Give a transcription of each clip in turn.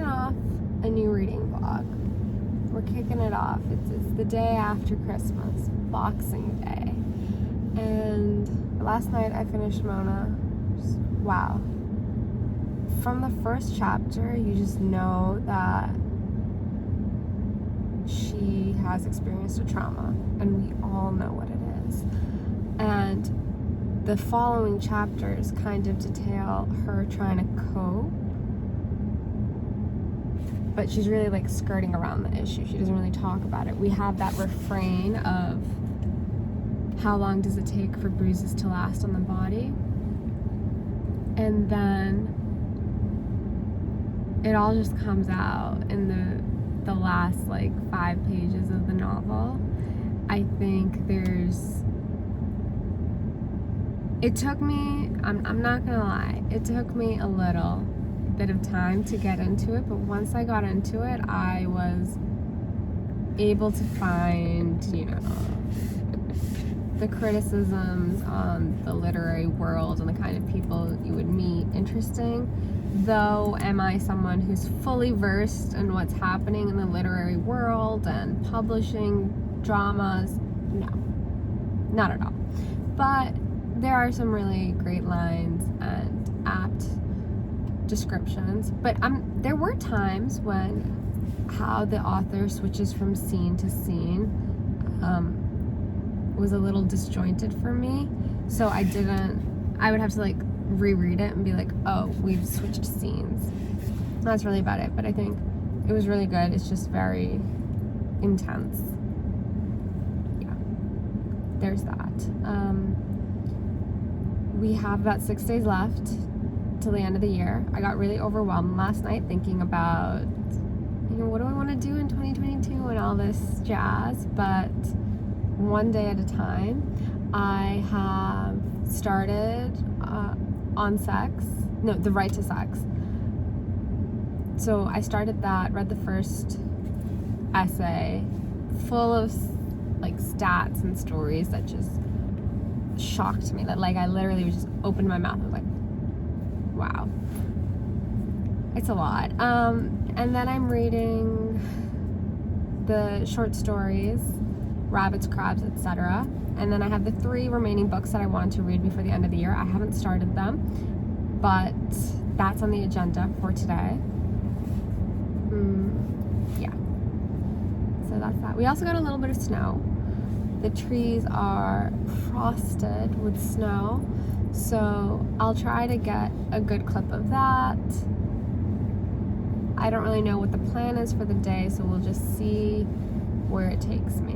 off a new reading vlog. We're kicking it off. It's the day after Christmas, Boxing Day. And last night I finished Mona. Just, wow. From the first chapter, you just know that she has experienced a trauma, and we all know what it is. And the following chapters kind of detail her trying to cope, but she's really like skirting around the issue. She doesn't really talk about it. We have that refrain of how long does it take for bruises to last on the body, and then it all just comes out in the last like 5 pages of the novel. I think it took me, I'm not gonna lie, it took me a little bit of time to get into it, but once I got into it, I was able to find, the criticisms on the literary world and the kind of people you would meet interesting. Though, am I someone who's fully versed in what's happening in the literary world and publishing dramas? No, not at all. But there are some really great lines and apt descriptions. But there were times when how the author switches from scene to scene was a little disjointed for me. So I would have to like reread it and be like, oh, we've switched scenes. That's really about it, but I think it was really good. It's just very intense. Yeah, there's that. We have about 6 days left till the end of the year. I got really overwhelmed last night thinking about, what do I want to do in 2022 and all this jazz, but one day at a time. I have started The Right to Sex. So I started that, read the first essay, full of like stats and stories that just shocked me. That like I literally just opened my mouth and was like, wow, it's a lot. And then I'm reading the short stories, Rabbits, Crabs, etc. And then I have the 3 remaining books that I wanted to read before the end of the year. I haven't started them, but that's on the agenda for today. Yeah. So that's that. We also got a little bit of snow. The trees are frosted with snow, so I'll try to get a good clip of that. I don't really know what the plan is for the day, so we'll just see where it takes me.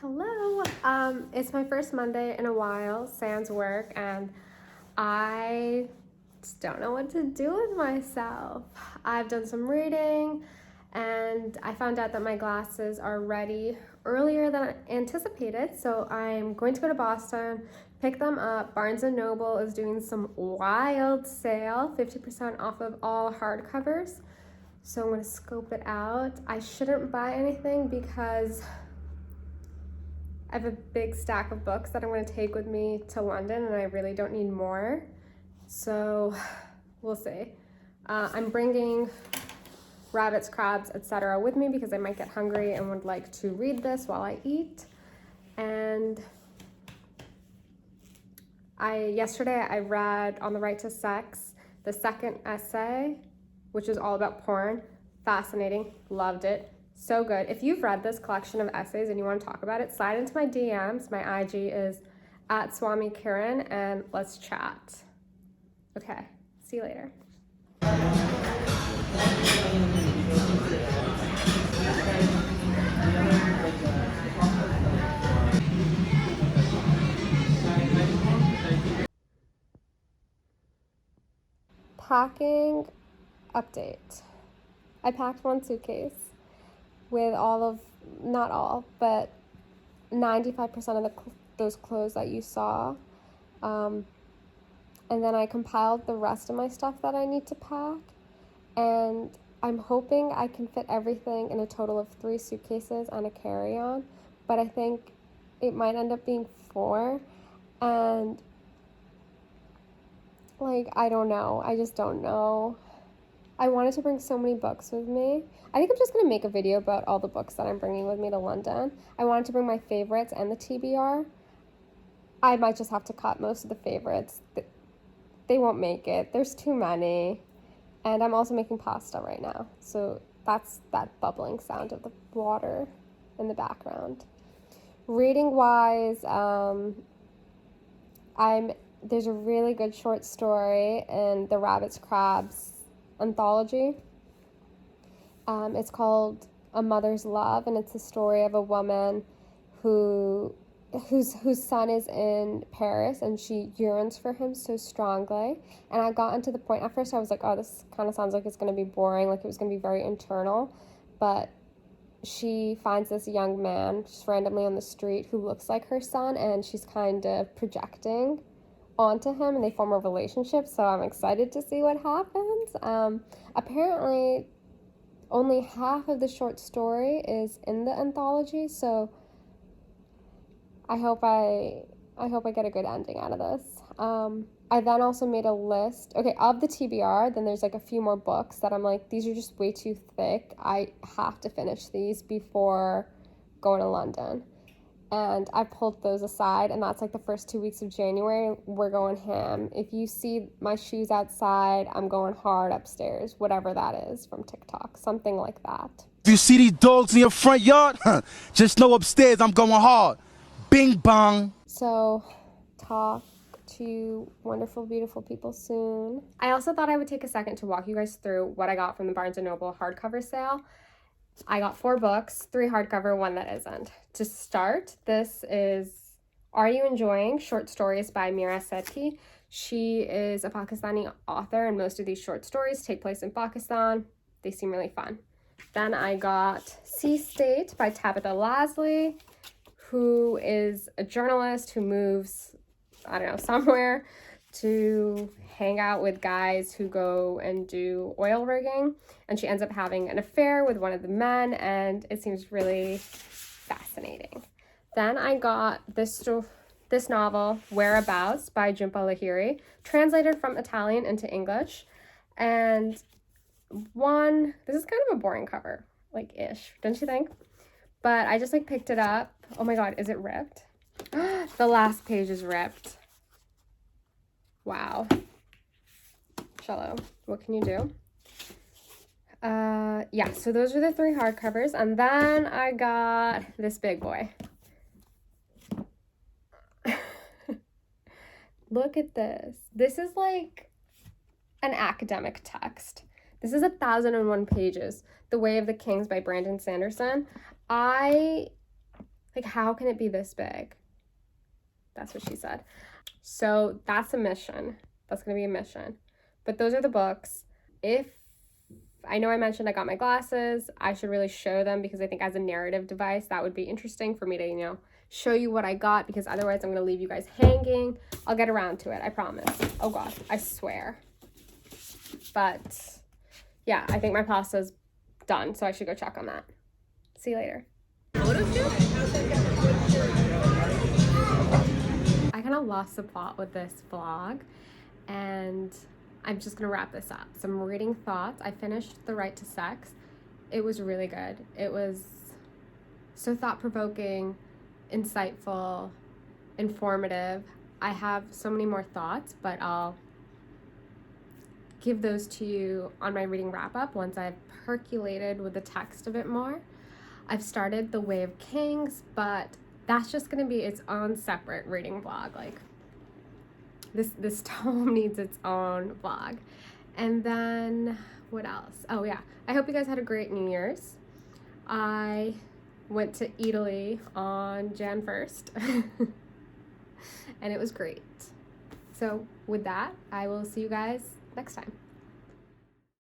Hello. It's my first Monday in a while, sans work, and I just don't know what to do with myself. I've done some reading, and I found out that my glasses are ready earlier than anticipated, so I'm going to go to Boston, pick them up. Barnes & Noble is doing some wild sale, 50% off of all hardcovers, so I'm going to scope it out. I shouldn't buy anything because I have a big stack of books that I'm going to take with me to London, and I really don't need more. So we'll see. I'm bringing Rabbits, Crabs, etc. with me because I might get hungry and would like to read this while I eat. And yesterday I read On the Right to Sex, the second essay, which is all about porn. Fascinating. Loved it. So good. If you've read this collection of essays and you want to talk about it, slide into my DMs. My IG is @SwamiKiran, and let's chat. Okay, see you later. Packing update. I packed 1 suitcase with not all, but 95% of those clothes that you saw. And then I compiled the rest of my stuff that I need to pack. And I'm hoping I can fit everything in a total of 3 suitcases and a carry-on, but I think it might end up being 4. And like, I don't know. I just don't know. I wanted to bring so many books with me. I think I'm just going to make a video about all the books that I'm bringing with me to London. I wanted to bring my favorites and the TBR. I might just have to cut most of the favorites. They won't make it. There's too many. And I'm also making pasta right now. So that's that bubbling sound of the water in the background. Reading-wise, there's a really good short story in the Rabbit's Crabs anthology. It's called A Mother's Love, and it's the story of a woman whose son is in Paris, and she yearns for him so strongly. And I got into the point, at first I was like, oh, this kind of sounds like it's going to be boring, like it was going to be very internal, but she finds this young man just randomly on the street who looks like her son, and she's kind of projecting onto him, and they form a relationship, so I'm excited to see what happens. Apparently, only half of the short story is in the anthology, so I hope I get a good ending out of this. I then also made a list, of the TBR, then there's like a few more books that I'm like, these are just way too thick. I have to finish these before going to London. And I pulled those aside, and that's like the first 2 weeks of January. We're going ham. If you see my shoes outside, I'm going hard upstairs, whatever that is from TikTok, something like that. If you see these dogs in your front yard, just know upstairs I'm going hard. Bing bong. So, talk to wonderful, beautiful people soon. I also thought I would take a second to walk you guys through what I got from the Barnes & Noble hardcover sale. I got 4 books, 3 hardcover, 1 that isn't. To start, this is Are You Enjoying? Short Stories by Mira Sethi. She is a Pakistani author, and most of these short stories take place in Pakistan. They seem really fun. Then I got Sea State by Tabitha Lasley, who is a journalist who moves, somewhere to hang out with guys who go and do oil rigging, and she ends up having an affair with one of the men, and it seems really fascinating. Then I got this novel, Whereabouts by Jhumpa Lahiri, translated from Italian into English, and this is kind of a boring cover, ish, don't you think? But I just picked it up. Oh my god, is it ripped? The last page is ripped. Wow. Cello, what can you do? Yeah, so those are the 3 hardcovers, and then I got this big boy. Look at this. This is like an academic text. This is 1,001 pages. The Way of the Kings by Brandon Sanderson. How can it be this big? That's what she said. So that's a mission. That's going to be a mission. But those are the books. I know I mentioned I got my glasses. I should really show them, because I think as a narrative device, that would be interesting for me to, show you what I got, because otherwise I'm going to leave you guys hanging. I'll get around to it. I promise. Oh God, I swear. But yeah, I think my pasta's done, so I should go check on that. See you later. I kind of lost the plot with this vlog, and I'm just gonna wrap this up. Some reading thoughts. I finished The Right to Sex. It was really good. It was so thought-provoking, insightful, informative. I have so many more thoughts, but I'll give those to you on my reading wrap-up once I've percolated with the text a bit more. I've started The Way of Kings, but that's just going to be its own separate reading vlog. This tome needs its own vlog. And then what else? Oh yeah, I hope you guys had a great New Year's. I went to Italy on Jan 1st and it was great. So with that, I will see you guys next time.